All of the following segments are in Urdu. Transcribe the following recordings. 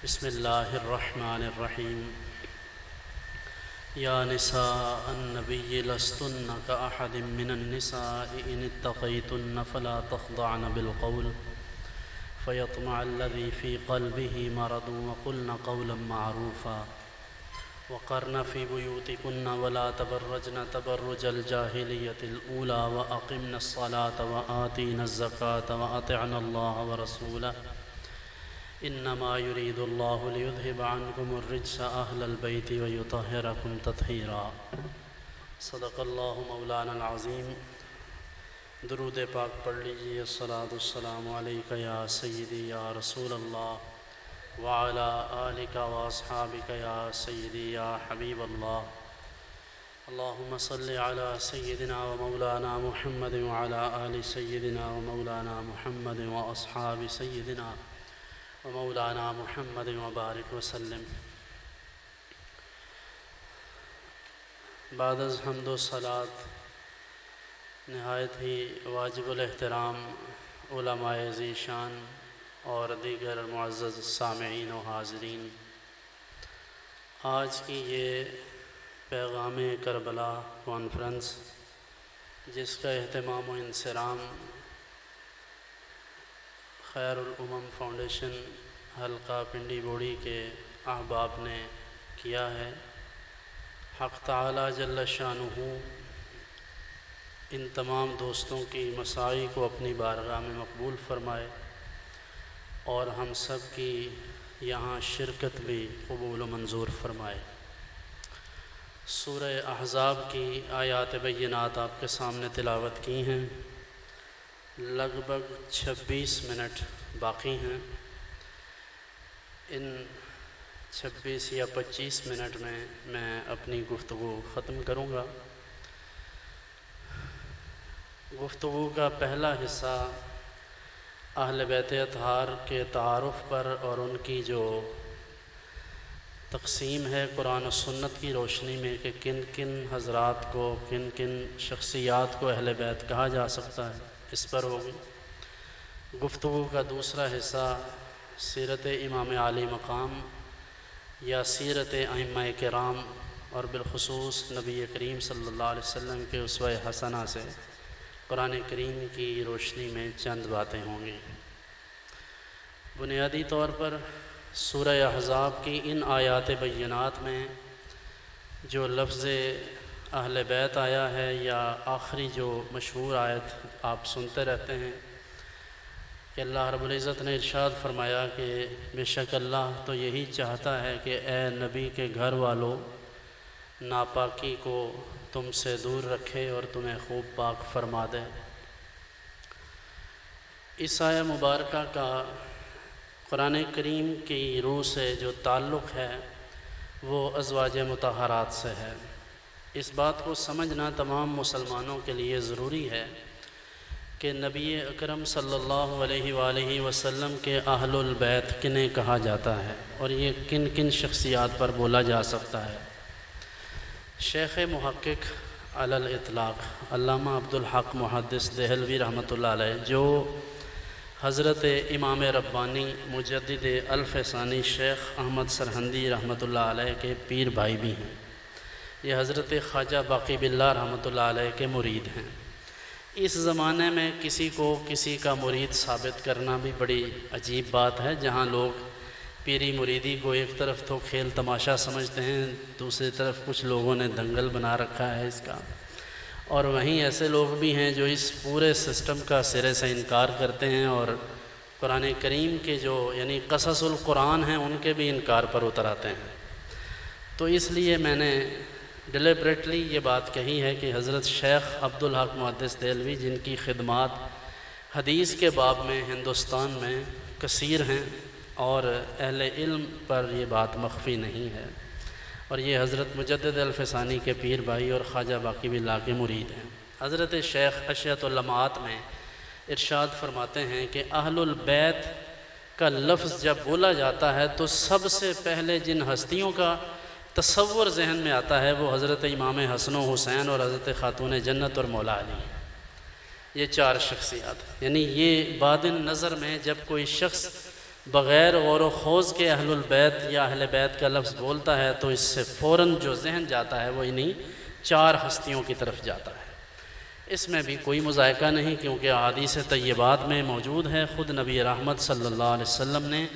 بسم اللہ الرحمن الرحیم یا نساء النبی لستن کأحد من النساء ان اتقیتن فلا تخضعن بالقول فیطمع الذی فی قلبه مرض وقلن قولا معروفا وقرن فی بیوتکن ولا تبرجن تبرج الجاہلیۃ الأولی وأقمن الصلاة وآتین الزکاة وأطعن اللہ ورسولہ انما يريد الله ليذهب عنكم الرجس اهل البيت ويطهركم تطهيرا صدق الله مولانا العظیم۔ درود پاک پڑھ لیجیے۔ الصلاۃ والسلام علیک یا سیدی یا رسول اللہ وعلی آلک واصحابک یا سیدی یا حبیب اللہ۔ اللہم صل علی سیدنا ومولانا محمد وعلی آل سیدنا ومولانا محمد واصحاب سیدنا ومولانا محمد وبارک وسلم۔ بعد از حمد و صلات نہایت ہی واجب الاحترام علماء ذیشان اور دیگر معزز سامعین و حاضرین، آج کی یہ پیغام کربلا کانفرنس جس کا اہتمام و انصرام خیر الامم فاؤنڈیشن حلقہ پنڈی بوڑی کے احباب نے کیا ہے، حق تعالی جل شانہ ان تمام دوستوں کی مساعی کو اپنی بارگاہ میں مقبول فرمائے اور ہم سب کی یہاں شرکت بھی قبول و منظور فرمائے۔ سورہ احزاب کی آیات بینات آپ کے سامنے تلاوت کی ہیں، لگ بھگ 26 منٹ باقی ہیں۔ ان 26 یا 25 منٹ میں اپنی گفتگو ختم کروں گا۔ گفتگو کا پہلا حصہ اہل بیت اطہار کے تعارف پر اور ان کی جو تقسیم ہے قرآن و سنت کی روشنی میں کہ کن کن حضرات کو، کن کن شخصیات کو اہل بیت کہا جا سکتا ہے، اس پر ہوگی۔ گفتگو کا دوسرا حصہ سیرت امام عالی مقام یا سیرت ائمہ کرام اور بالخصوص نبی کریم صلی اللہ علیہ وسلم کے اسوہ حسنہ سے قرآن کریم کی روشنی میں چند باتیں ہوں گی۔ بنیادی طور پر سورہ احزاب کی ان آیات بینات میں جو لفظ اہل بیت آیا ہے یا آخری جو مشہور آیت آپ سنتے رہتے ہیں کہ اللہ رب العزت نے ارشاد فرمایا کہ بے شک اللہ تو یہی چاہتا ہے کہ اے نبی کے گھر والوں ناپاکی کو تم سے دور رکھے اور تمہیں خوب پاک فرما دے۔ اس آیہ مبارکہ کا قرآن کریم کی روح سے جو تعلق ہے وہ ازواج مطہرات سے ہے۔ اس بات کو سمجھنا تمام مسلمانوں کے لیے ضروری ہے کہ نبی اکرم صلی اللہ علیہ وآلہ وسلم کے اہل البیت کنہیں کہا جاتا ہے اور یہ کن کن شخصیات پر بولا جا سکتا ہے۔ شیخ محقق علی الاطلاق علامہ عبدالحق محدث دہلوی رحمۃ اللہ علیہ، جو حضرت امام ربانی مجدد الف ثانی شیخ احمد سرہندی رحمۃ اللہ علیہ کے پیر بھائی بھی ہیں، یہ حضرت خواجہ باقی باللہ رحمۃ اللہ علیہ کے مرید ہیں۔ اس زمانے میں کسی کو کسی کا مرید ثابت کرنا بھی بڑی عجیب بات ہے، جہاں لوگ پیری مریدی کو ایک طرف تو کھیل تماشا سمجھتے ہیں، دوسری طرف کچھ لوگوں نے دنگل بنا رکھا ہے اس کا، اور وہیں ایسے لوگ بھی ہیں جو اس پورے سسٹم کا سرے سے انکار کرتے ہیں اور قرآن کریم کے جو یعنی قصص القرآن ہیں ان کے بھی انکار پر اتر آتے ہیں۔ تو اس لیے میں نے ڈیلیبریٹلی یہ بات کہی ہے کہ حضرت شیخ عبدالحق محدث دہلوی جن کی خدمات حدیث کے باب میں ہندوستان میں کثیر ہیں اور اہل علم پر یہ بات مخفی نہیں ہے، اور یہ حضرت مجدد الف ثانی کے پیر بھائی اور خواجہ باقی باللہ کے مرید ہیں۔ حضرت شیخ اشیۃ اللمعات میں ارشاد فرماتے ہیں کہ اہل البیت کا لفظ جب بولا جاتا ہے تو سب سے پہلے جن ہستیوں کا تصور ذہن میں آتا ہے وہ حضرت امام حسن و حسین اور حضرت خاتون جنت اور مولا علی ہیں۔ یہ چار شخصیات، یعنی یہ بادن نظر میں جب کوئی شخص بغیر غور و خوض کے اہل البیت یا اہل بیت کا لفظ بولتا ہے تو اس سے فوراً جو ذہن جاتا ہے وہ انہی 4 ہستیوں کی طرف جاتا ہے۔ اس میں بھی کوئی مذائقہ نہیں، کیونکہ احادیث طیبات میں موجود ہے۔ خود نبی رحمت صلی اللہ علیہ وسلم نے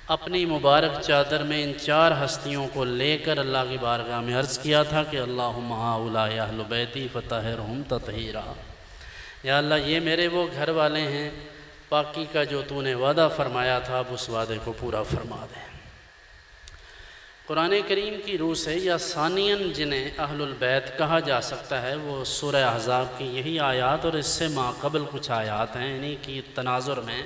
اپنی مبارک چادر میں ان 4 ہستیوں کو لے کر اللہ کی بارگاہ میں عرض کیا تھا کہ اللہم ہؤلاء اہل بیتی فطہرہم تطہیرا، یا اللہ یہ میرے وہ گھر والے ہیں، پاکی کا جو تو نے وعدہ فرمایا تھا اب اس وعدے کو پورا فرما دے۔ قرآن کریم کی روح سے یا ثانیاً جنہیں اہل البیت کہا جا سکتا ہے وہ سورہ احزاب کی یہی آیات اور اس سے ماقبل کچھ آیات ہیں، انہی کی تناظر میں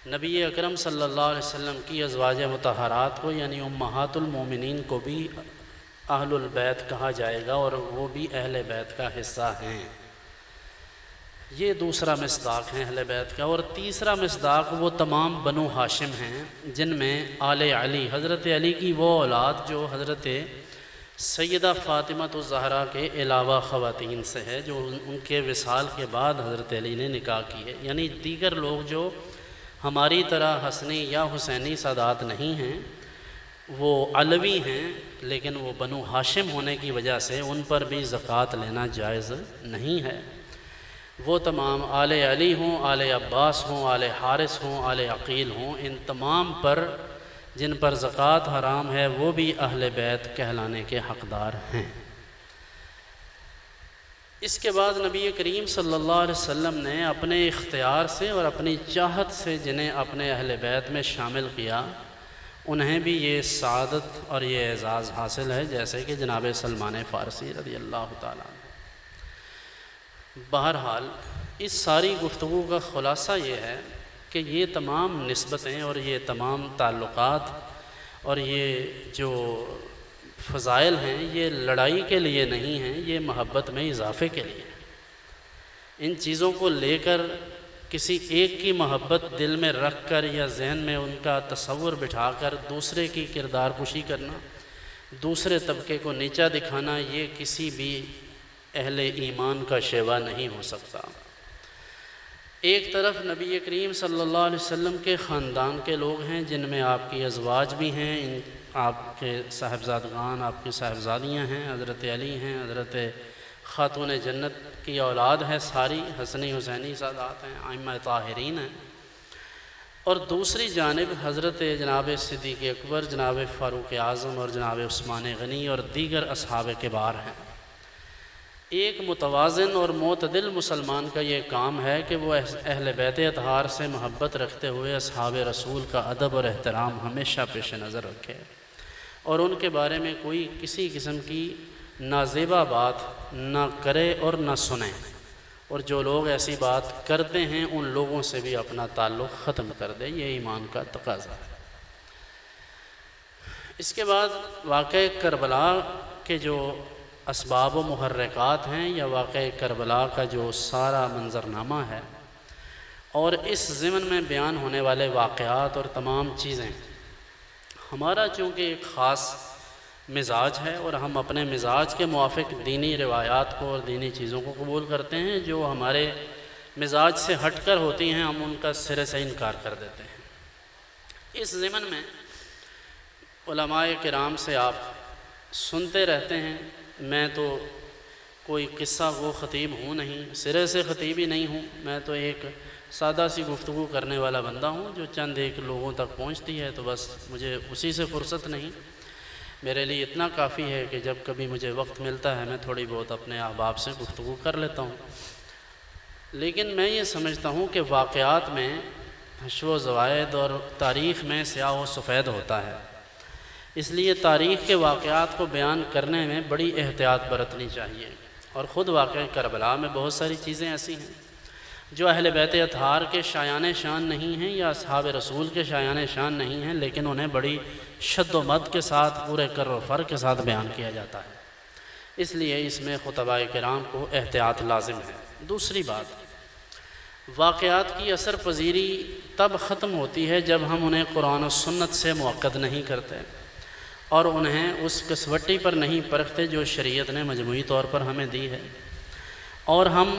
نبی اکرم صلی اللہ علیہ وسلم کی ازواج مطہرات کو یعنی امہات المومنین کو بھی اہل البیت کہا جائے گا اور وہ بھی اہل بیت کا حصہ ہیں۔ یہ دوسرا مصداق ہے اہل بیت کا۔ اور تیسرا مصداق وہ تمام بنو ہاشم ہیں جن میں آل علی، حضرت علی کی وہ اولاد جو حضرت سیدہ فاطمہ الزہرا کے علاوہ خواتین سے ہے، جو ان کے وصال کے بعد حضرت علی نے نکاح کی ہے، یعنی دیگر لوگ جو ہماری طرح حسنی یا حسینی سادات نہیں ہیں، وہ علوی ہیں، لیکن وہ بنو ہاشم ہونے کی وجہ سے ان پر بھی زکوٰۃ لینا جائز نہیں ہے۔ وہ تمام آل علی ہوں، آل عباس ہوں، آل حارث ہوں، آل عقیل ہوں، ان تمام پر جن پر زکوٰۃ حرام ہے وہ بھی اہل بیت کہلانے کے حقدار ہیں۔ اس کے بعد نبی کریم صلی اللہ علیہ وسلم نے اپنے اختیار سے اور اپنی چاہت سے جنہیں اپنے اہل بیت میں شامل کیا انہیں بھی یہ سعادت اور یہ اعزاز حاصل ہے، جیسے کہ جناب سلمان فارسی رضی اللہ تعالیٰ عنہ۔ بہرحال اس ساری گفتگو کا خلاصہ یہ ہے کہ یہ تمام نسبتیں اور یہ تمام تعلقات اور یہ جو فضائل ہیں یہ لڑائی کے لیے نہیں ہیں، یہ محبت میں اضافے کے لیے ہیں۔ ان چیزوں کو لے کر کسی ایک کی محبت دل میں رکھ کر یا ذہن میں ان کا تصور بٹھا کر دوسرے کی کردار کشی کرنا، دوسرے طبقے کو نیچا دکھانا، یہ کسی بھی اہل ایمان کا شیوا نہیں ہو سکتا۔ ایک طرف نبی کریم صلی اللہ علیہ وسلم کے خاندان کے لوگ ہیں جن میں آپ کی ازواج بھی ہیں، آپ کے صاحبزادگان، آپ کی صاحبزادیاں ہیں، حضرت علی ہیں، حضرت خاتون جنت کی اولاد ہے، ساری حسنی حسینی سادات ہیں، ائمہ طاہرین ہیں۔ اور دوسری جانب حضرت جناب صدیق اکبر، جناب فاروق اعظم اور جناب عثمان غنی اور دیگر اصحاب کبار ہیں۔ ایک متوازن اور معتدل مسلمان کا یہ کام ہے کہ وہ اہل بیت اطہار سے محبت رکھتے ہوئے اصحاب رسول کا ادب اور احترام ہمیشہ پیش نظر رکھے اور ان کے بارے میں کوئی کسی قسم کی نازیبا بات نہ کرے اور نہ سنے، اور جو لوگ ایسی بات کرتے ہیں ان لوگوں سے بھی اپنا تعلق ختم کر دے، یہ ایمان کا تقاضا ہے۔ اس کے بعد واقعہ کربلا کے جو اسباب و محرکات ہیں یا واقعہ کربلا کا جو سارا منظرنامہ ہے اور اس ضمن میں بیان ہونے والے واقعات اور تمام چیزیں، ہمارا چونکہ ایک خاص مزاج ہے اور ہم اپنے مزاج کے موافق دینی روایات کو اور دینی چیزوں کو قبول کرتے ہیں، جو ہمارے مزاج سے ہٹ کر ہوتی ہیں ہم ان کا سرے سے انکار کر دیتے ہیں۔ اس ضمن میں علماء کرام سے آپ سنتے رہتے ہیں، میں تو کوئی قصہ گو خطیب ہوں نہیں، سرے سے خطیب ہی نہیں ہوں، میں تو ایک سادہ سی گفتگو کرنے والا بندہ ہوں جو چند ایک لوگوں تک پہنچتی ہے، تو بس مجھے اسی سے فرصت نہیں، میرے لیے اتنا کافی ہے کہ جب کبھی مجھے وقت ملتا ہے میں تھوڑی بہت اپنے احباب سے گفتگو کر لیتا ہوں۔ لیکن میں یہ سمجھتا ہوں کہ واقعات میں حشو و زوائد اور تاریخ میں سیاہ و سفید ہوتا ہے، اس لیے تاریخ کے واقعات کو بیان کرنے میں بڑی احتیاط برتنی چاہیے۔ اور خود واقعہ کربلا میں بہت ساری چیزیں ایسی ہیں جو اہل بیت اطہار کے شایان شان نہیں ہیں یا اصحاب رسول کے شایان شان نہیں ہیں، لیکن انہیں بڑی شد و مد کے ساتھ پورے کر و فر کے ساتھ بیان کیا جاتا ہے، اس لیے اس میں خطباء کرام کو احتیاط لازم ہے۔ دوسری بات، واقعات کی اثر پذیری تب ختم ہوتی ہے جب ہم انہیں قرآن و سنت سے موقد نہیں کرتے اور انہیں اس کسوٹی پر نہیں پرکھتے جو شریعت نے مجموعی طور پر ہمیں دی ہے، اور ہم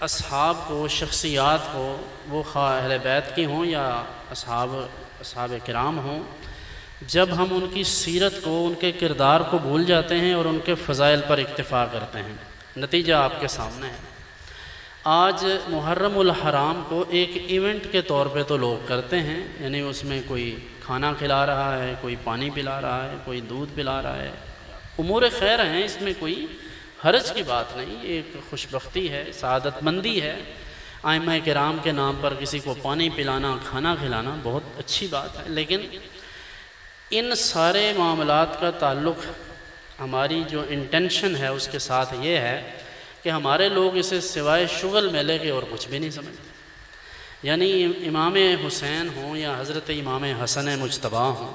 اصحاب کو، شخصیات کو، وہ خواہ اہل بیت کی ہوں یا اصحاب کرام ہوں، جب ہم ان کی سیرت کو، ان کے کردار کو بھول جاتے ہیں اور ان کے فضائل پر اکتفا کرتے ہیں۔ نتیجہ آپ کے سامنے ہے۔ آج محرم الحرام کو ایک ایونٹ کے طور پہ تو لوگ کرتے ہیں، یعنی اس میں کوئی کھانا کھلا رہا ہے، کوئی پانی پلا رہا ہے، کوئی دودھ پلا رہا ہے، امور خیر ہیں، اس میں کوئی حرج کی بات نہیں، یہ ایک خوش بختی ہے، سعادت مندی ہے۔ ائمہ کرام کے نام پر کسی کو پانی پلانا، کھانا کھلانا بہت اچھی بات ہے، لیکن ان سارے معاملات کا تعلق ہماری جو انٹینشن ہے اس کے ساتھ یہ ہے کہ ہمارے لوگ اسے سوائے شغل میلے کے اور کچھ بھی نہیں سمجھتے۔ یعنی امام حسین ہوں یا حضرت امام حسن مجتبیٰ ہوں،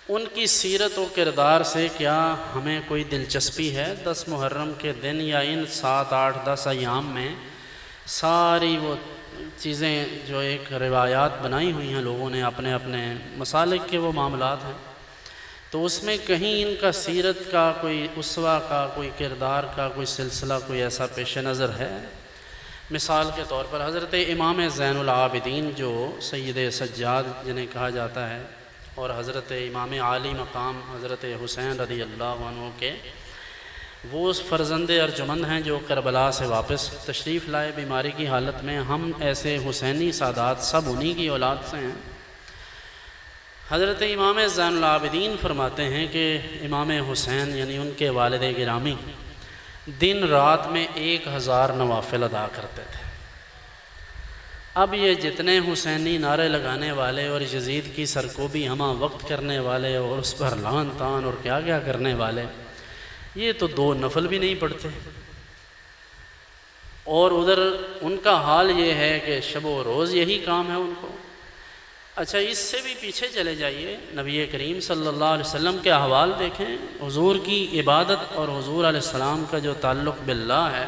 ان کی سیرت و کردار سے کیا ہمیں کوئی دلچسپی ہے؟ 10 محرم کے دن یا ان 7، 8، 10 ایام میں ساری وہ چیزیں جو ایک روایات بنائی ہوئی ہیں لوگوں نے اپنے اپنے مسالک کے، وہ معاملات ہیں، تو اس میں کہیں ان کا سیرت کا کوئی اسوہ کا، کوئی کردار کا کوئی سلسلہ، کوئی ایسا پیش نظر ہے؟ مثال کے طور پر حضرت امام زین العابدین جو سید سجاد جنہیں کہا جاتا ہے، اور حضرت امام عالی مقام حضرت حسین رضی اللہ عنہ کے وہ فرزند ارجمند ہیں جو کربلا سے واپس تشریف لائے بیماری کی حالت میں۔ ہم ایسے حسینی سادات سب انہی کی اولاد سے ہیں۔ حضرت امام زین العابدین فرماتے ہیں کہ امام حسین یعنی ان کے والد گرامی دن رات میں 1000 نوافل ادا کرتے تھے۔ اب یہ جتنے حسینی نعرے لگانے والے اور یزید کی سرکوبی ہمہ وقت کرنے والے اور اس پر لعن طعن اور کیا کیا کرنے والے، یہ تو 2 نفل بھی نہیں پڑھتے، اور ادھر ان کا حال یہ ہے کہ شب و روز یہی کام ہے ان کو۔ اچھا، اس سے بھی پیچھے چلے جائیے، نبی کریم صلی اللہ علیہ وسلم کے احوال دیکھیں، حضور کی عبادت اور حضور علیہ السلام کا جو تعلق باللہ ہے،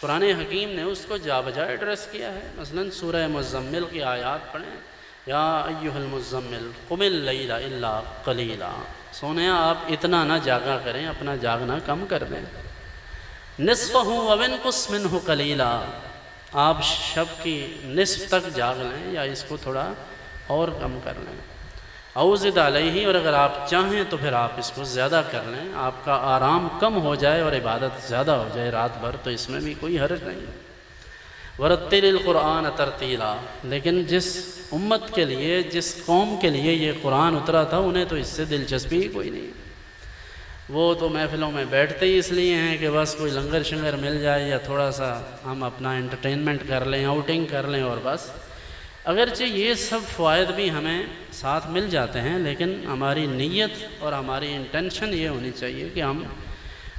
قرآن حکیم نے اس کو جا بجا ایڈریس کیا ہے۔ مثلا سورہ مزمل کی آیات پڑھیں، یا ایھا المزمل قم اللیل الا قلیلا، سونیا آپ اتنا نہ جاگا کریں، اپنا جاگنا کم کر دیں۔ نصفہ و انقص منہ قلیلا، آپ شب کی نصف تک جاگ لیں یا اس کو تھوڑا اور کم کر لیں۔ او زد علیہ، اور اگر آپ چاہیں تو پھر آپ اس کو زیادہ کر لیں، آپ کا آرام کم ہو جائے اور عبادت زیادہ ہو جائے رات بھر، تو اس میں بھی کوئی حرج نہیں۔ ورتل القرآن ترتیلا، لیکن جس امت کے لیے، جس قوم کے لیے یہ قرآن اترا تھا، انہیں تو اس سے دلچسپی ہی کوئی نہیں۔ وہ تو محفلوں میں بیٹھتے ہی اس لیے ہیں کہ بس کوئی لنگر شنگر مل جائے یا تھوڑا سا ہم اپنا انٹرٹینمنٹ کر لیں، آؤٹنگ کر لیں، اور بس۔ اگرچہ یہ سب فوائد بھی ہمیں ساتھ مل جاتے ہیں، لیکن ہماری نیت اور ہماری انٹینشن یہ ہونی چاہیے کہ ہم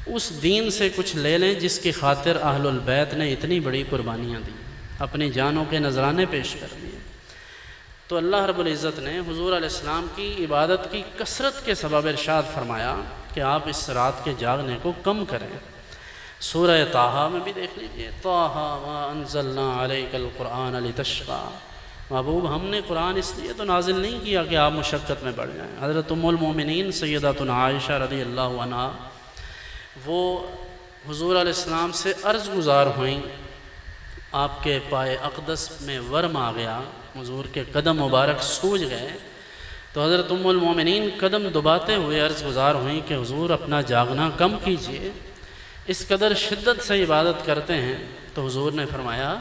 اس دین سے کچھ لے لیں جس کی خاطر اہل البیت نے اتنی بڑی قربانیاں دی، اپنی جانوں کے نذرانے پیش کر دیے۔ تو اللہ رب العزت نے حضور علیہ السلام کی عبادت کی کثرت کے سبب ارشاد فرمایا کہ آپ اس رات کے جاگنے کو کم کریں۔ سورہ طٰہٰ میں بھی دیکھ لیجئے، طٰہٰ ما انزلنا علیک القرآن لتشقیٰ، محبوب ہم نے قرآن اس لیے تو نازل نہیں کیا کہ آپ مشقت میں پڑ جائیں۔ حضرت ام المومنین سیدتنا عائشہ رضی اللہ عنہا وہ حضور علیہ السلام سے عرض گزار ہوئیں، آپ کے پائے اقدس میں ورم آ گیا، حضور کے قدم مبارک سوج گئے، تو حضرت ام المومنین قدم دباتے ہوئے عرض گزار ہوئیں کہ حضور اپنا جاگنا کم کیجئے، اس قدر شدت سے عبادت کرتے ہیں۔ تو حضور نے فرمایا،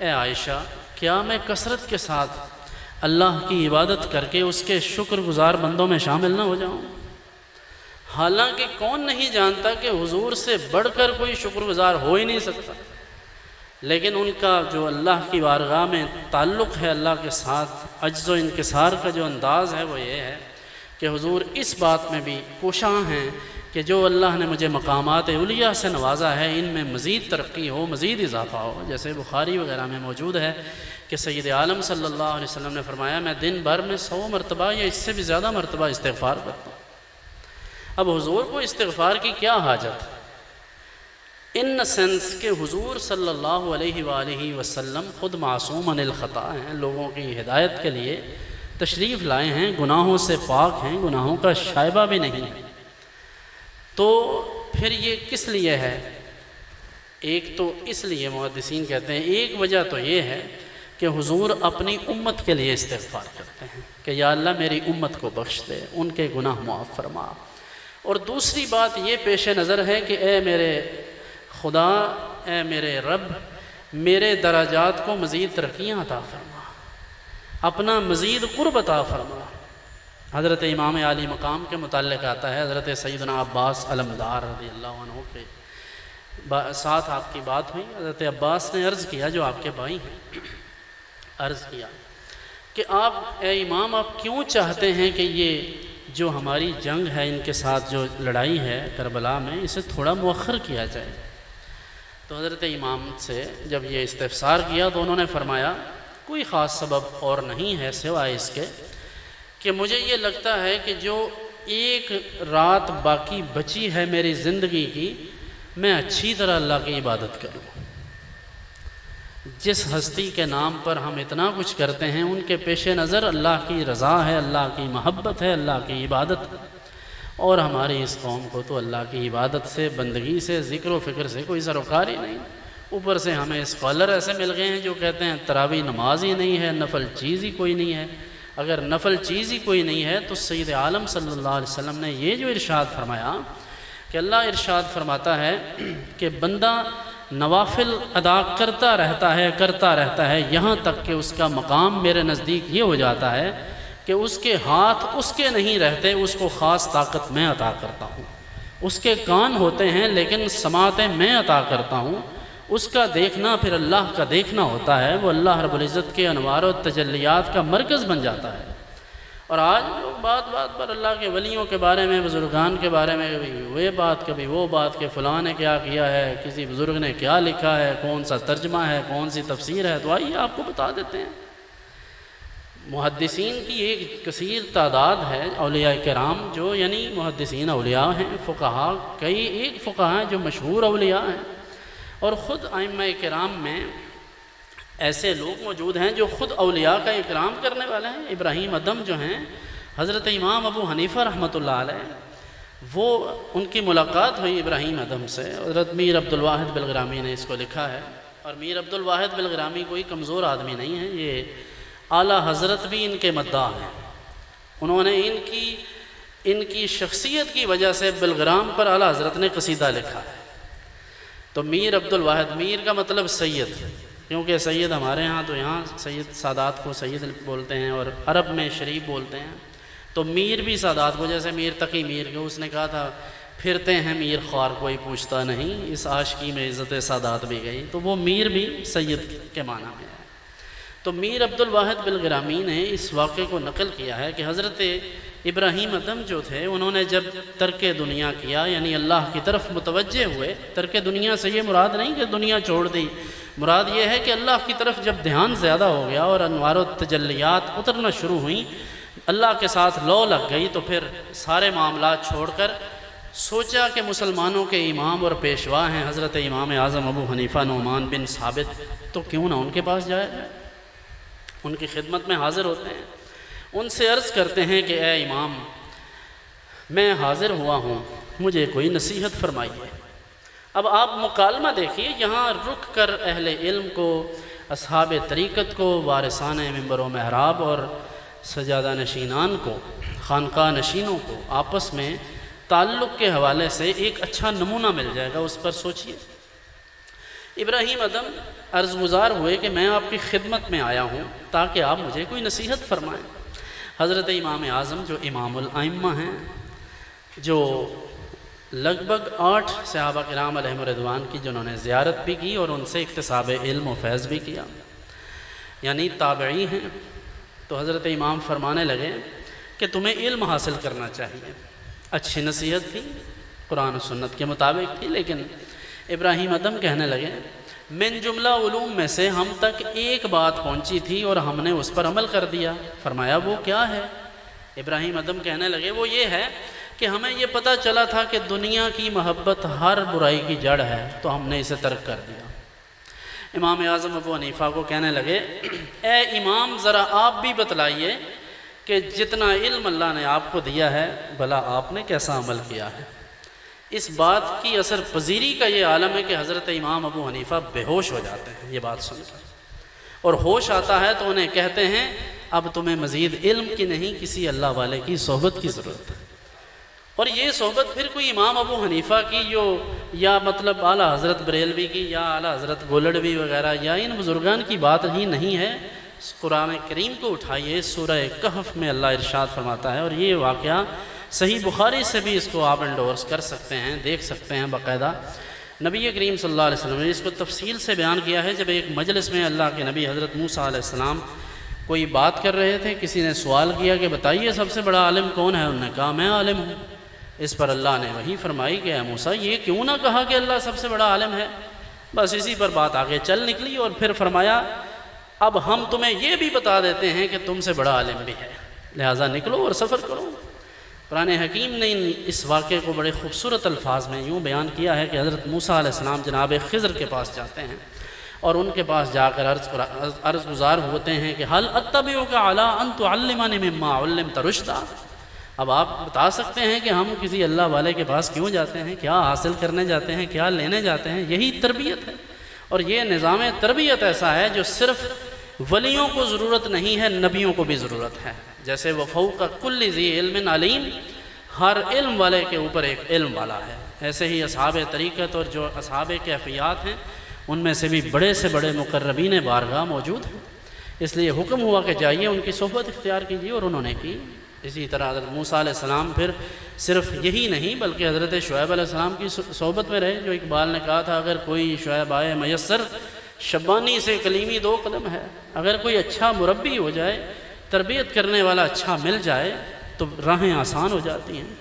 اے عائشہ، کیا میں کثرت کے ساتھ اللہ کی عبادت کر کے اس کے شکر گزار بندوں میں شامل نہ ہو جاؤں؟ حالانکہ کون نہیں جانتا کہ حضور سے بڑھ کر کوئی شکر گزار ہو ہی نہیں سکتا، لیکن ان کا جو اللہ کی بارگاہ میں تعلق ہے، اللہ کے ساتھ عجز و انکسار کا جو انداز ہے، وہ یہ ہے کہ حضور اس بات میں بھی کوشاں ہیں کہ جو اللہ نے مجھے مقامات علیٰ سے نوازا ہے، ان میں مزید ترقی ہو، مزید اضافہ ہو۔ جیسے بخاری وغیرہ میں موجود ہے کہ سید عالم صلی اللہ علیہ وسلم نے فرمایا، میں دن بھر میں 100 مرتبہ یا اس سے بھی زیادہ مرتبہ استغفار کرتا ہوں۔ اب حضور کو استغفار کی کیا حاجت؟ ان سینس کہ حضور صلی اللہ علیہ وآلہ وسلم خود معصوم عن الخطا ہیں، لوگوں کی ہدایت کے لیے تشریف لائے ہیں، گناہوں سے پاک ہیں، گناہوں کا شائبہ بھی نہیں ہے۔ تو پھر یہ کس لیے ہے؟ ایک تو اس لیے محدثین کہتے ہیں، ایک وجہ تو یہ ہے کہ حضور اپنی امت کے لیے استغفار کرتے ہیں کہ یا اللہ میری امت کو بخش دے، ان کے گناہ معاف فرما۔ اور دوسری بات یہ پیش نظر ہے کہ اے میرے خدا، اے میرے رب، میرے درجات کو مزید ترقیاں عطا فرما، اپنا مزید قرب عطا فرما۔ حضرت امام عالی مقام کے متعلق آتا ہے، حضرت سیدنا عباس علمدار رضی اللہ عنہ کے ساتھ آپ کی بات ہوئی۔ حضرت عباس نے عرض کیا، جو آپ کے بھائی ہیں، عرض کیا کہ آپ اے امام، آپ کیوں چاہتے ہیں کہ یہ جو ہماری جنگ ہے، ان کے ساتھ جو لڑائی ہے کربلا میں، اسے تھوڑا مؤخر کیا جائے؟ تو حضرت امام سے جب یہ استفسار کیا تو انہوں نے فرمایا کوئی خاص سبب اور نہیں ہے سوائے اس کے کہ مجھے یہ لگتا ہے کہ جو ایک رات باقی بچی ہے میری زندگی کی، میں اچھی طرح اللہ کی عبادت کروں۔ جس ہستی کے نام پر ہم اتنا کچھ کرتے ہیں، ان کے پیش نظر اللہ کی رضا ہے، اللہ کی محبت ہے، اللہ کی عبادت ہے، اور ہماری اس قوم کو تو اللہ کی عبادت سے، بندگی سے، ذکر و فکر سے کوئی سروکار ہی نہیں۔ اوپر سے ہمیں اسکالر ایسے مل گئے ہیں جو کہتے ہیں تراویح نماز ہی نہیں ہے، نفل چیز ہی کوئی نہیں ہے۔ اگر نفل چیز ہی کوئی نہیں ہے تو سید عالم صلی اللہ علیہ وسلم نے یہ جو ارشاد فرمایا کہ اللہ ارشاد فرماتا ہے کہ بندہ نوافل ادا کرتا رہتا ہے یہاں تک کہ اس کا مقام میرے نزدیک یہ ہو جاتا ہے کہ اس کے ہاتھ اس کے نہیں رہتے، اس کو خاص طاقت میں عطا کرتا ہوں۔ اس کے کان ہوتے ہیں لیکن سماعتیں میں عطا کرتا ہوں۔ اس کا دیکھنا پھر اللہ کا دیکھنا ہوتا ہے، وہ اللہ رب العزت کے انوار و تجلیات کا مرکز بن جاتا ہے۔ اور آج لوگ بات بات پر اللہ کے ولیوں کے بارے میں، بزرگان کے بارے میں، کبھی یہ بات کبھی وہ بات کہ فلاں نے کیا کیا ہے، کسی بزرگ نے کیا لکھا ہے، کون سا ترجمہ ہے، کون سی تفسیر ہے، تو آئیے آپ کو بتا دیتے ہیں۔ محدثین کی ایک کثیر تعداد ہے، اولیاء کرام جو یعنی محدثین اولیاء ہیں، فقہا کئی ایک فقہا ہیں جو مشہور اولیاء ہیں، اور خود ائمہ کرام میں ایسے لوگ موجود ہیں جو خود اولیاء کا اکرام کرنے والے ہیں۔ ابراہیم ادم جو ہیں، حضرت امام ابو حنیفہ رحمۃ اللہ علیہ، وہ ان کی ملاقات ہوئی ابراہیم ادم سے۔ حضرت میر عبد الواحد بلغرامی نے اس کو لکھا ہے، اور میر عبد الواحد بلغرامی کوئی کمزور آدمی نہیں ہے، یہ اعلیٰ حضرت بھی ان کے مداح ہیں۔ انہوں نے ان کی شخصیت کی وجہ سے بلغرام پر اعلیٰ حضرت نے قصیدہ لکھا ہے۔ تو میر عبد الواحد، میر کا مطلب سید، کیونکہ سید ہمارے ہاں تو یہاں سید سادات کو سید بولتے ہیں اور عرب میں شریف بولتے ہیں، تو میر بھی سادات کو، جیسے میر تقی میر کے اس نے کہا تھا پھرتے ہیں میر خوار کوئی پوچھتا نہیں، اس عاشقی میں عزت سادات بھی گئی، تو وہ میر بھی سید کے معنی میں ہے۔ تو میر عبد الواحد بلغرامی نے اس واقعے کو نقل کیا ہے کہ حضرت ابراہیم ادم جو تھے، انہوں نے جب ترک دنیا کیا، یعنی اللہ کی طرف متوجہ ہوئے، ترک دنیا سے یہ مراد نہیں کہ دنیا چھوڑ دی، مراد یہ ہے کہ اللہ کی طرف جب دھیان زیادہ ہو گیا اور انوار و تجلیات اترنا شروع ہوئیں، اللہ کے ساتھ لو لگ گئی، تو پھر سارے معاملات چھوڑ کر سوچا کہ مسلمانوں کے امام اور پیشوا ہیں حضرت امام اعظم ابو حنیفہ نعمان بن ثابت، تو کیوں نہ ان کے پاس جایا جائے، ان کی خدمت میں حاضر ہوتے ہیں، ان سے عرض کرتے ہیں کہ اے امام، میں حاضر ہوا ہوں، مجھے کوئی نصیحت فرمائیے۔ اب آپ مکالمہ دیکھیے، یہاں رک کر اہل علم کو، اصحاب طریقت کو، وارثان ممبر و محراب اور سجادہ نشینان کو، خانقاہ نشینوں کو آپس میں تعلق کے حوالے سے ایک اچھا نمونہ مل جائے گا، اس پر سوچئے۔ ابراہیم ادم عرض گزار ہوئے کہ میں آپ کی خدمت میں آیا ہوں تاکہ آپ مجھے کوئی نصیحت فرمائیں۔ حضرت امام اعظم جو امام الائمہ ہیں، جو لگ بھگ 8 صحابہ کرام علیہم رضوان کی جنہوں نے زیارت بھی کی اور ان سے اکتساب علم و فیض بھی کیا، یعنی تابعی ہیں، تو حضرت امام فرمانے لگے کہ تمہیں علم حاصل کرنا چاہیے۔ اچھی نصیحت تھی، قرآن و سنت کے مطابق تھی، لیکن ابراہیم ادم کہنے لگے من جملہ علوم میں سے ہم تک ایک بات پہنچی تھی اور ہم نے اس پر عمل کر دیا۔ فرمایا وہ کیا ہے؟ ابراہیم ادم کہنے لگے وہ یہ ہے کہ ہمیں یہ پتہ چلا تھا کہ دنیا کی محبت ہر برائی کی جڑ ہے، تو ہم نے اسے ترک کر دیا۔ امام اعظم ابو حنیفہ کو کہنے لگے اے امام، ذرا آپ بھی بتلائیے کہ جتنا علم اللہ نے آپ کو دیا ہے بھلا آپ نے کیسا عمل کیا ہے۔ اس بات کی اثر پذیری کا یہ عالم ہے کہ حضرت امام ابو حنیفہ بے ہوش ہو جاتے ہیں یہ بات سن کر، اور ہوش آتا ہے تو انہیں کہتے ہیں اب تمہیں مزید علم کی نہیں کسی اللہ والے کی صحبت کی ضرورت ہے۔ اور یہ صحبت پھر کوئی امام ابو حنیفہ کی یا مطلب اعلیٰ حضرت بریلوی کی یا اعلیٰ حضرت گولڑوی وغیرہ یا ان بزرگان کی بات ہی نہیں ہے۔ قرآن کریم کو اٹھائیے، سورہ کہف میں اللہ ارشاد فرماتا ہے، اور یہ واقعہ صحیح بخاری سے بھی اس کو آپ انڈورس کر سکتے ہیں، دیکھ سکتے ہیں باقاعدہ۔ نبی کریم صلی اللہ علیہ وسلم نے اس کو تفصیل سے بیان کیا ہے۔ جب ایک مجلس میں اللہ کے نبی حضرت موسیٰ علیہ السلام کوئی بات کر رہے تھے، کسی نے سوال کیا کہ بتائیے سب سے بڑا عالم کون ہے؟ انہوں نے کہا میں عالم ہوں۔ اس پر اللہ نے وحی فرمائی کہ اے موسیٰ یہ کیوں نہ کہا کہ اللہ سب سے بڑا عالم ہے؟ بس اسی پر بات آگے چل نکلی، اور پھر فرمایا اب ہم تمہیں یہ بھی بتا دیتے ہیں کہ تم سے بڑا عالم بھی ہے، لہٰذا نکلو اور سفر کرو۔ قرآن حکیم نے اس واقعے کو بڑے خوبصورت الفاظ میں یوں بیان کیا ہے کہ حضرت موسیٰ علیہ السلام جناب خضر کے پاس جاتے ہیں، اور ان کے پاس جا کر عرض گزار ہوتے ہیں کہ حل اتبعک علی ان تعلمنی مما علمت رشدا۔ اب آپ بتا سکتے ہیں کہ ہم کسی اللہ والے کے پاس کیوں جاتے ہیں، کیا حاصل کرنے جاتے ہیں، کیا لینے جاتے ہیں؟ یہی تربیت ہے، اور یہ نظام تربیت ایسا ہے جو صرف ولیوں کو ضرورت نہیں ہے، نبیوں کو بھی ضرورت ہے۔ جیسے وفوق کل ذی علم علیم، ہر علم والے کے اوپر ایک علم والا ہے، ایسے ہی اصحاب طریقت اور جو اصحاب کیفیات ہیں ان میں سے بھی بڑے سے بڑے مقربین بارگاہ موجود ہیں۔ اس لیے حکم ہوا کہ جائیے ان کی صحبت اختیار کیجیے، اور انہوں نے کی۔ اسی طرح حضرت موسیٰ علیہ السلام پھر صرف یہی نہیں بلکہ حضرت شعیب علیہ السلام کی صحبت میں رہے۔ جو اقبال نے کہا تھا اگر کوئی شعیب آئے میسر، شبانی سے کلیمی 2 قدم ہے۔ اگر کوئی اچھا مربی ہو جائے، تربیت کرنے والا اچھا مل جائے تو راہیں آسان ہو جاتی ہیں۔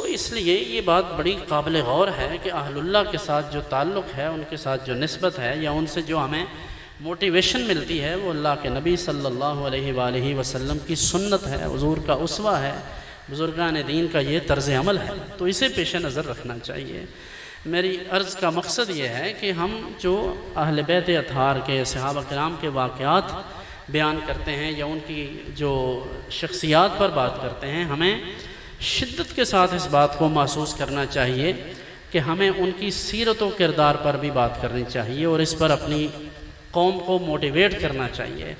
اس لیے یہ بات بڑی قابل غور ہے کہ اہل اللہ کے ساتھ جو تعلق ہے، ان کے ساتھ جو نسبت ہے، یا ان سے جو ہمیں موٹیویشن ملتی ہے، وہ اللہ کے نبی صلی اللہ علیہ وآلہ وسلم کی سنت ہے، حضور کا اسوہ ہے، بزرگان دین کا یہ طرز عمل ہے، تو اسے پیش نظر رکھنا چاہیے۔ میری عرض کا مقصد یہ ہے کہ ہم جو اہل بیت اطہار کے صحابہ کرام کے واقعات بیان کرتے ہیں یا ان کی جو شخصیات پر بات کرتے ہیں، ہمیں شدت کے ساتھ اس بات کو محسوس کرنا چاہیے کہ ہمیں ان کی سیرت و کردار پر بھی بات کرنی چاہیے، اور اس پر اپنی قوم کو موٹیویٹ کرنا چاہیے۔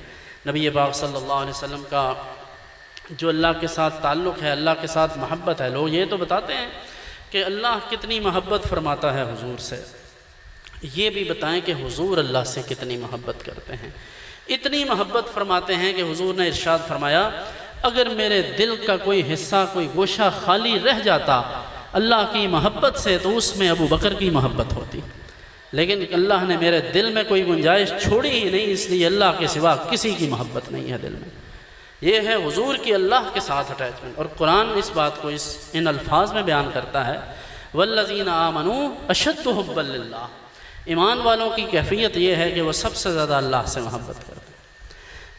نبی پاک صلی اللہ علیہ وسلم کا جو اللہ کے ساتھ تعلق ہے، اللہ کے ساتھ محبت ہے، لوگ یہ تو بتاتے ہیں کہ اللہ کتنی محبت فرماتا ہے حضور سے، یہ بھی بتائیں کہ حضور اللہ سے کتنی محبت کرتے ہیں۔ اتنی محبت فرماتے ہیں کہ حضور نے ارشاد فرمایا اگر میرے دل کا کوئی حصہ، کوئی گوشہ خالی رہ جاتا اللہ کی محبت سے تو اس میں ابو بکر کی محبت ہوتی، لیکن اللہ نے میرے دل میں کوئی گنجائش چھوڑی ہی نہیں، اس لیے اللہ کے سوا کسی کی محبت نہیں ہے دل میں۔ یہ ہے حضور کی اللہ کے ساتھ اٹیچمنٹ، اور قرآن اس بات کو ان الفاظ میں بیان کرتا ہے والذین آمنوا اشد حبا للہ۔ ایمان والوں کی کیفیت یہ ہے کہ وہ سب سے زیادہ اللہ سے محبت کرتے ہیں۔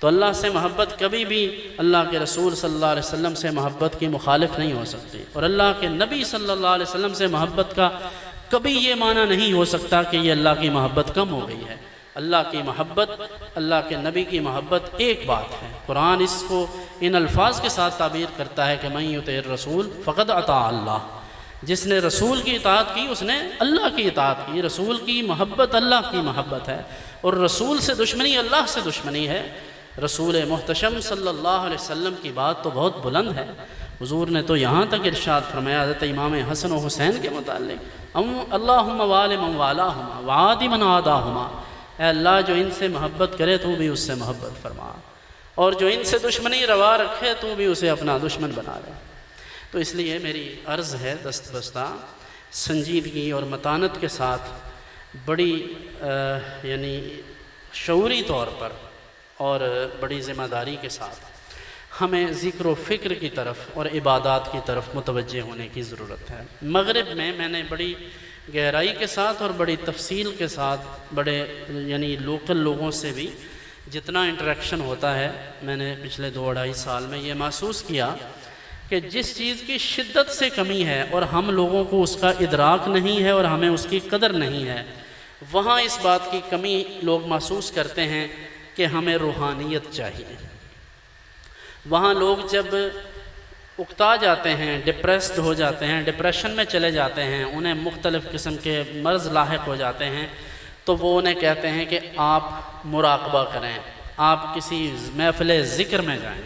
تو اللہ سے محبت کبھی بھی اللہ کے رسول صلی اللہ علیہ وسلم سے محبت کی مخالف نہیں ہو سکتی، اور اللہ کے نبی صلی اللہ علیہ وسلم سے محبت کا کبھی یہ معنی نہیں ہو سکتا کہ یہ اللہ کی محبت کم ہو گئی ہے۔ اللہ کی محبت، اللہ کے نبی کی محبت ایک بات ہے۔ قرآن اس کو ان الفاظ کے ساتھ تعبیر کرتا ہے کہ من یطع الرسول فقد اطاع اللہ، جس نے رسول کی اطاعت کی اس نے اللہ کی اطاعت کی۔ رسول کی محبت اللہ کی محبت ہے، اور رسول سے دشمنی اللہ سے دشمنی ہے۔ رسول محتشم صلی اللہ علیہ وسلم کی بات تو بہت بلند ہے، حضور نے تو یہاں تک ارشاد فرمایا حضرت امام حسن و حسین کے متعلق اللہم وال من والاہما وعاد من عاداہما، اے اللہ جو ان سے محبت کرے تو بھی اس سے محبت فرما، اور جو ان سے دشمنی روا رکھے تو بھی اسے اپنا دشمن بنا لے۔ تو اس لیے میری عرض ہے دست بستہ سنجیدگی اور متانت کے ساتھ، بڑی یعنی شعوری طور پر اور بڑی ذمہ داری کے ساتھ ہمیں ذکر و فکر کی طرف اور عبادات کی طرف متوجہ ہونے کی ضرورت ہے۔ مغرب میں نے بڑی گہرائی کے ساتھ اور بڑی تفصیل کے ساتھ بڑے یعنی لوکل لوگوں سے بھی جتنا انٹریکشن ہوتا ہے، میں نے پچھلے 2-2.5 سال میں یہ محسوس کیا کہ جس چیز کی شدت سے کمی ہے اور ہم لوگوں کو اس کا ادراک نہیں ہے اور ہمیں اس کی قدر نہیں ہے، وہاں اس بات کی کمی لوگ محسوس کرتے ہیں کہ ہمیں روحانیت چاہیے۔ وہاں لوگ جب اکتا جاتے ہیں، ڈپریسڈ ہو جاتے ہیں، ڈپریشن میں چلے جاتے ہیں، انہیں مختلف قسم کے مرض لاحق ہو جاتے ہیں، تو وہ انہیں کہتے ہیں کہ آپ مراقبہ کریں، آپ کسی محفل ذکر میں جائیں،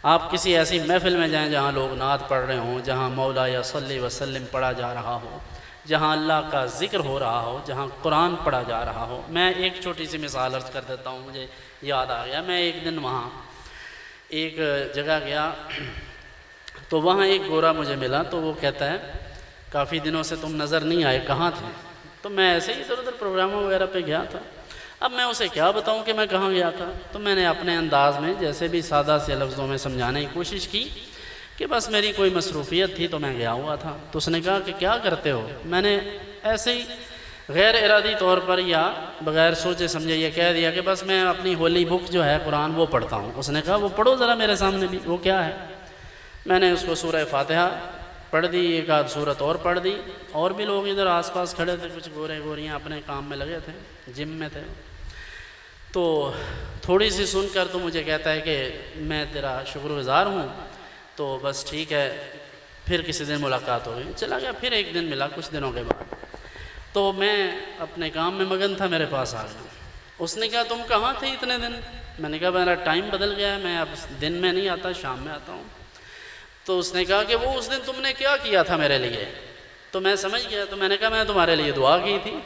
آپ کسی ایسی محفل میں جائیں جہاں لوگ نعت پڑھ رہے ہوں، جہاں مولا یا صلی وسلم پڑھا جا رہا ہو، جہاں اللہ کا ذکر ہو رہا ہو، جہاں قرآن پڑھا جا رہا ہو۔ میں ایک چھوٹی سی مثال عرض کر دیتا ہوں، مجھے یاد آ گیا۔ میں ایک دن وہاں ایک جگہ گیا تو وہاں ایک گورا مجھے ملا، تو وہ کہتا ہے کافی دنوں سے تم نظر نہیں آئے، کہاں تھے؟ تو میں ایسے ہی ادھر ادھر پروگراموں وغیرہ پہ گیا تھا۔ اب میں اسے کیا بتاؤں کہ میں کہاں گیا تھا؟ تو میں نے اپنے انداز میں جیسے بھی سادہ سے لفظوں میں سمجھانے کی کوشش کی کہ بس میری کوئی مصروفیت تھی تو میں گیا ہوا تھا۔ تو اس نے کہا کہ کیا کرتے ہو؟ میں نے ایسے ہی غیر ارادی طور پر یا بغیر سوچے سمجھے یہ کہہ دیا کہ بس میں اپنی ہولی بک جو ہے قرآن وہ پڑھتا ہوں۔ اس نے کہا وہ پڑھو ذرا میرے سامنے بھی، وہ کیا ہے؟ میں نے اس کو سورہ فاتحہ پڑھ دی، ایک آدھ سورت اور پڑھ دی، اور بھی لوگ ادھر آس پاس کھڑے تھے، کچھ گورے گوریاں اپنے کام میں لگے تھے، جم میں تھے۔ تو تھوڑی سی سن کر تو مجھے کہتا ہے کہ میں تیرا شکر گزار ہوں، تو بس ٹھیک ہے، پھر کسی دن ملاقات ہوگی۔ چلا گیا، پھر ایک دن ملا کچھ دنوں کے بعد، تو میں اپنے کام میں مگن تھا، میرے پاس آ گیا۔ اس نے کہا تم کہاں تھے اتنے دن؟ میں نے کہا میرا ٹائم بدل گیا ہے، میں اب دن میں نہیں آتا، شام میں آتا ہوں۔ تو اس نے کہا کہ وہ اس دن تم نے کیا کیا تھا میرے لیے؟ تو میں سمجھ گیا، تو میں نے کہا میں تمہارے لیے دعا کی تھی۔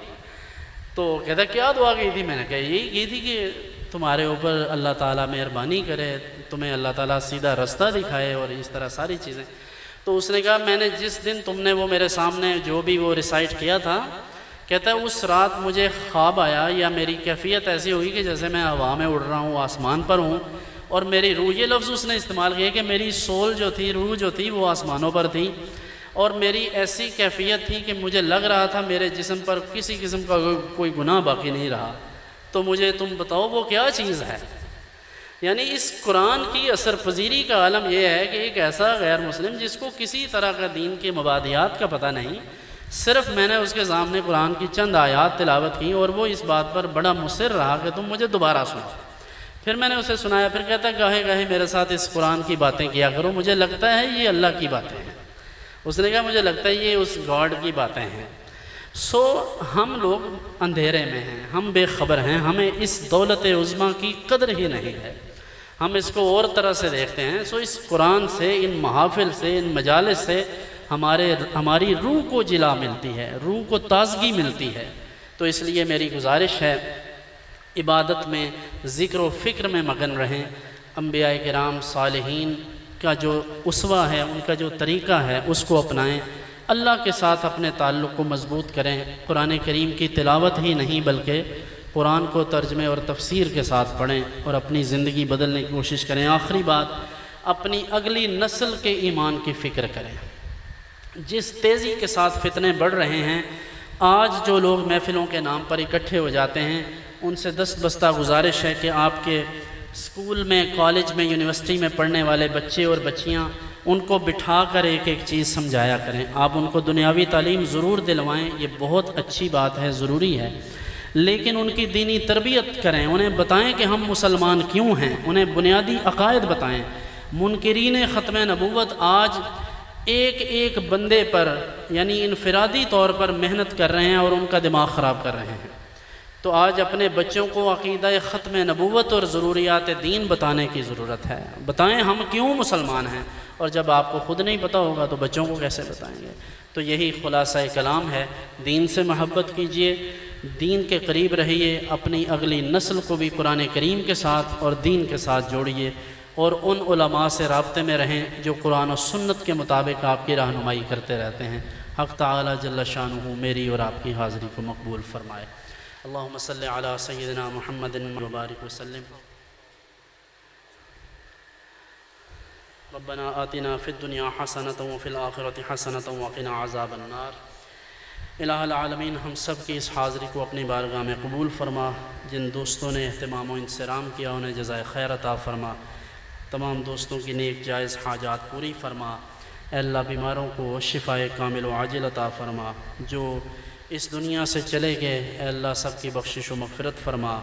تو کہتا کیا دعا کی تھی؟ میں نے کہا یہی کی تھی کہ تمہارے اوپر اللہ تعالیٰ مہربانی کرے، تمہیں اللہ تعالیٰ سیدھا رستہ دکھائے اور اس طرح ساری چیزیں۔ تو اس نے کہا میں نے جس دن تم نے وہ میرے سامنے جو بھی وہ ریسائٹ کیا تھا، کہتا ہے اس رات مجھے خواب آیا یا میری کیفیت ایسی ہوئی کہ جیسے میں ہوا میں اڑ رہا ہوں، آسمان پر ہوں، اور میری روح، یہ لفظ اس نے استعمال کیا کہ میری سول جو تھی، روح جو تھی وہ آسمانوں پر تھی، اور میری ایسی کیفیت تھی کہ مجھے لگ رہا تھا میرے جسم پر کسی قسم کا کوئی گناہ باقی نہیں رہا۔ تو مجھے تم بتاؤ وہ کیا چیز ہے؟ یعنی اس قرآن کی اثر پذیری کا عالم یہ ہے کہ ایک ایسا غیر مسلم جس کو کسی طرح کا دین کے مبادیات کا پتہ نہیں، صرف میں نے اس کے سامنے قرآن کی چند آیات تلاوت کی اور وہ اس بات پر بڑا مصر رہا کہ تم مجھے دوبارہ سنو۔ پھر میں نے اسے سنایا، پھر کہتا ہے گاہے گاہے میرے ساتھ اس قرآن کی باتیں کیا کرو، مجھے لگتا ہے یہ اللہ کی باتیں ہیں۔ اس نے کہا مجھے لگتا ہے یہ اس گاڈ کی باتیں ہیں۔ ہم لوگ اندھیرے میں ہیں، ہم بے خبر ہیں، ہمیں اس دولت عظمیٰ کی قدر ہی نہیں ہے، ہم اس کو اور طرح سے دیکھتے ہیں۔ اس قرآن سے، ان محافل سے، ان مجالس سے ہماری روح کو جلا ملتی ہے، روح کو تازگی ملتی ہے۔ تو اس لیے میری گزارش ہے عبادت میں، ذکر و فکر میں مگن رہیں، انبیاء کرام صالحین کا جو اسوہ ہے، ان کا جو طریقہ ہے اس کو اپنائیں، اللہ کے ساتھ اپنے تعلق کو مضبوط کریں۔ قرآن کریم کی تلاوت ہی نہیں بلکہ قرآن کو ترجمے اور تفسیر کے ساتھ پڑھیں اور اپنی زندگی بدلنے کی کوشش کریں۔ آخری بات، اپنی اگلی نسل کے ایمان کی فکر کریں۔ جس تیزی کے ساتھ فتنے بڑھ رہے ہیں، آج جو لوگ محفلوں کے نام پر اکٹھے ہو جاتے ہیں، ان سے دست بستہ گزارش ہے کہ آپ کے اسکول میں، کالج میں، یونیورسٹی میں پڑھنے والے بچے اور بچیاں، ان کو بٹھا کر ایک ایک چیز سمجھایا کریں۔ آپ ان کو دنیاوی تعلیم ضرور دلوائیں، یہ بہت اچھی بات ہے، ضروری ہے، لیکن ان کی دینی تربیت کریں، انہیں بتائیں کہ ہم مسلمان کیوں ہیں، انہیں بنیادی عقائد بتائیں۔ منکرین ختم نبوت آج ایک ایک بندے پر یعنی انفرادی طور پر محنت کر رہے ہیں اور ان کا دماغ خراب کر رہے ہیں۔ تو آج اپنے بچوں کو عقیدہ ختم نبوت اور ضروریات دین بتانے کی ضرورت ہے۔ بتائیں ہم کیوں مسلمان ہیں، اور جب آپ کو خود نہیں پتہ ہوگا تو بچوں کو کیسے بتائیں گے؟ تو یہی خلاصہ کلام ہے، دین سے محبت کیجئے، دین کے قریب رہیے، اپنی اگلی نسل کو بھی قرآن کریم کے ساتھ اور دین کے ساتھ جوڑیے، اور ان علماء سے رابطے میں رہیں جو قرآن و سنت کے مطابق آپ کی رہنمائی کرتے رہتے ہیں۔ حق تعالی جل شانہ میری اور آپ کی حاضری کو مقبول فرمائے۔ اللہم صلی علی سیدنا محمد وبارک وسلم۔ ربنا آتنا فی الدنیا حسنۃ وفی الآخرۃ حسنۃ وقنا عذاب النار۔ الہ العالمین، ہم سب کی اس حاضری کو اپنی بارگاہ میں قبول فرما۔ جن دوستوں نے اہتمام و انصرام کیا انہیں جزائے خیر عطا فرما۔ تمام دوستوں کی نیک جائز حاجات پوری فرما۔ اے اللہ، بیماروں کو شفائے کامل و عاجل عطا فرما۔ جو اس دنیا سے چلے گئے، اے اللہ سب کی بخشش و مغفرت فرما۔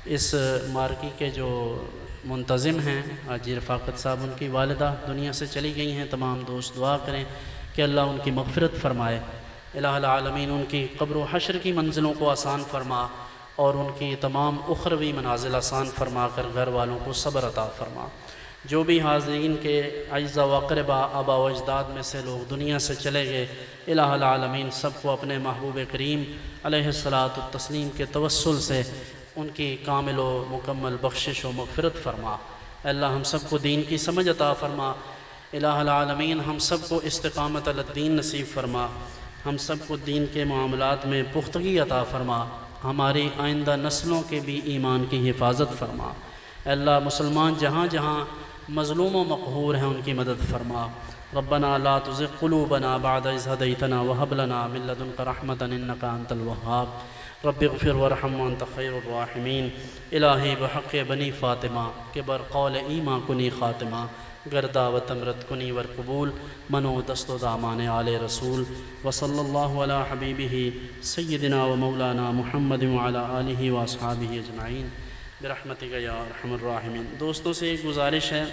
اس مارکی کے جو منتظم ہیں حاجی رفاقت صاحب، ان کی والدہ دنیا سے چلی گئی ہیں۔ تمام دوست دعا کریں کہ اللہ ان کی مغفرت فرمائے۔ الہ العالمین ان کی قبر و حشر کی منزلوں کو آسان فرما اور ان کی تمام اخروی منازل آسان فرما کر گھر والوں کو صبر عطا فرما۔ جو بھی حاضرین کے اعزاء و اقربا آباء و اجداد میں سے لوگ دنیا سے چلے گئے، الہ العالمین سب کو اپنے محبوب کریم علیہ الصلاۃ والتسلیم کے توسل سے ان کی کامل و مکمل بخشش و مغفرت فرما۔ اے اللہ ہم سب کو دین کی سمجھ عطا فرما۔ الہ العالمین ہم سب کو استقامت علی الدین نصیب فرما، ہم سب کو دین کے معاملات میں پختگی عطا فرما، ہماری آئندہ نسلوں کے بھی ایمان کی حفاظت فرما۔ اے اللہ مسلمان جہاں جہاں مظلوم و مقہور ہیں ان کی مدد فرما۔ ربنا لا تزغ قلوبنا بعد اذ هديتنا وهب لنا من لدنك رحمة انك انت الوهاب رب اغفر وارحم وانت خیر الراحمین۔ الہی بحق بنی فاطمہ کہ بر قول ایما کنی خاتمہ، گردا و تمرت کنی ور قبول، منو دست و دامان آل رسول، وصلی اللہ علی حبیبہ سیدنا و مولانا محمد وعلی آلہ و اصحابہ اجمعین برحمتک یا ارحم الراحمین۔ دوستوں سے ایک گزارش ہے،